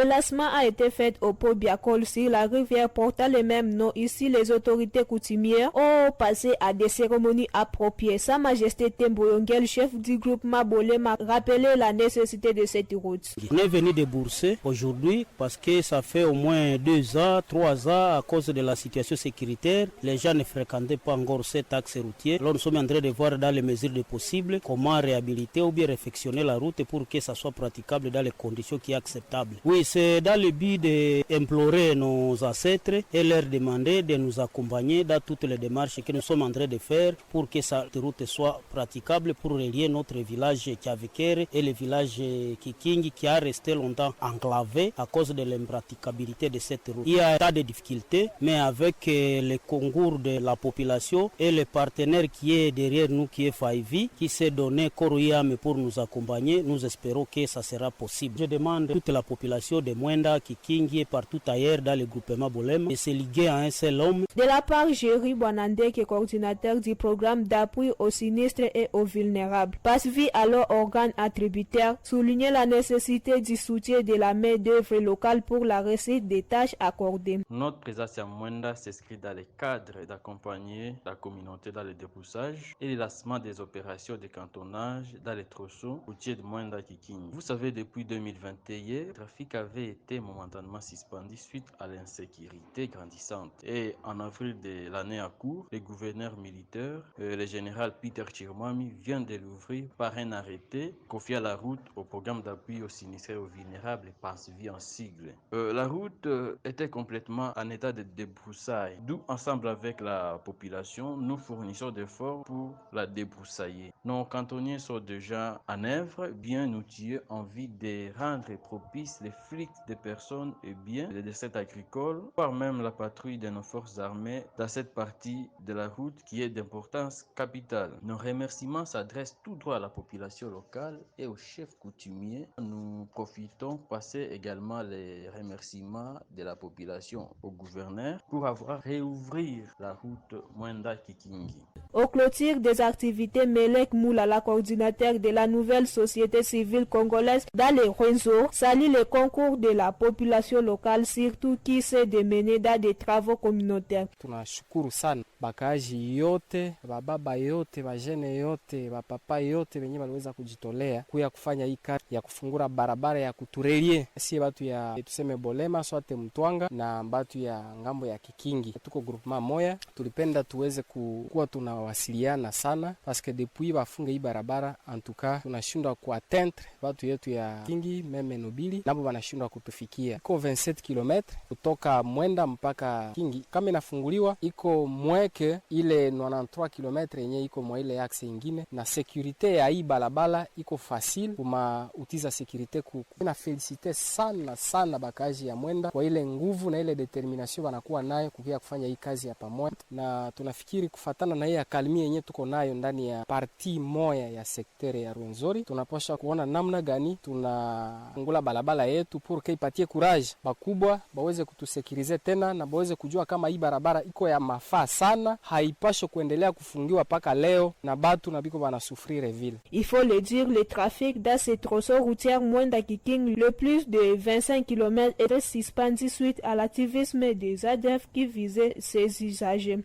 Le lancement a été fait au port Biakol sur la rivière portant le même nom. Ici, les autorités coutumières ont passé à des cérémonies appropriées. Sa Majesté Tembo Yongel, chef du groupement Bolem, a rappelé la nécessité de cette route. On est venu débourser aujourd'hui parce que ça fait au moins 2 ans, 3 ans à cause de la situation sécuritaire. Les gens ne fréquentaient pas encore cet axe routier. Alors nous sommes en train de voir dans les mesures de possible comment réhabiliter ou bien réfectionner la route pour que ça soit praticable dans les conditions qui sont acceptables. Oui, c'est dans le but d'implorer nos ancêtres et leur demander de nous accompagner dans toutes les démarches que nous sommes en train de faire pour que cette route soit praticable pour relier notre village Kiavikere et le village Kikingi qui a resté longtemps enclavé à cause de l'impraticabilité de cette route. Il y a un tas de difficultés, mais avec le concours de la population et le partenaire qui est derrière nous, qui est Faivi, qui s'est donné Koroyame pour nous accompagner, nous espérons que ça sera possible. Je demande à toute la population de Mwenda, Kikingi et partout ailleurs dans le groupement Bolem de se liguer à un seul homme. De la part Jerry Bonande, qui est coordinateur du programme d'appui aux sinistres et aux vulnérables, Pasvi à leur organe attributaire, soulignait la nécessité du soutien de la main-d'œuvre locale pour la réussite des tâches accordées. Notre présence à Mwenda s'inscrit dans le cadre d'accompagner la communauté dans le débroussage et le lancement des opérations de cantonnage dans les tronçons routiers de Mwenda Kikingi. Vous savez, depuis 2021, le trafic avait été momentanément suspendu suite à l'insécurité grandissante. Et en avril de l'année à cours, le gouverneur militaire, le général Peter Chirmami, vient de l'ouvrir par un arrêté confié à la route au programme d'appui aux sinistrés et aux vulnérables, PASVI en sigle. La route était complètement en état de débroussaille, d'où ensemble avec la population, nous fournissons des efforts pour la débroussailler. Nos cantonniers sont déjà en œuvre, bien outillés en vue de rendre propice les flux de personnes et biens, les descentes agricoles, voire même la patrouille de nos forces armées dans cette partie de la route qui est d'importance capitale. Nos remerciements s'adressent tout droit à la population locale et aux chefs coutumiers. Nous profitons passer également les remerciements de la population au gouverneur pour avoir réouvert la route Mwenda Kikingi. Au clôture des activités, Melek Moulala, coordinateur de la nouvelle société civile congolaise dans les Rwenzori, salue le concours de la population locale, surtout qui s'est démené dans des travaux communautaires. Tunashukuru sana bakaaji yote, bababa yote, bajene yote, bapapa yote wenye waliweza kujitolea kuya kufanya hii kazi ya kufungura barabara ya kuturelie si batu ya tuseme Bolema sote Mtwanga na batu ya ngambo ya Kikingi. Tuko groupement moya, tulipenda tuweze kuwa tunawasiliana sana paske depuis bafunge hii barabara antuka tunashindwa kuatteindre batu yetu ya Kikingi meme Nobili nabo banashindwa kutufikia. Iko 27 km kutoka Mwenda mpaka Kingi. Kama inafunguliwa iko mweke ile 93 km yenye iko mwa ile axe ingine na securite ya hii barabara iko facile kuma utiza securite na felicite sana bakaji ya Mwenda kwa ile nguvu na ile determination wanakuwa nayo kukia kufanya hii kazi ya pamoja, na tunafikiri kufatana na hii akalimi yenye tuko nayo ndani ya parti moya ya sektere ya Rwenzori, tunapaswa kuona namna gani tunafungula barabara yetu pour que ipatie courage bakubwa baweze kutusekirize tena na baweze kujua kama hii barabara iko ya mafaa sana, haipasho kuendelea kufungiwa paka leo na batu na biko bana souffrir ville. Il faut le dire, le trafic dans ces tronçons routiers Mwenda Kikingi, le plus de 25 km était suspendu suite à l'activisme des ADF qui visaient ces usagers.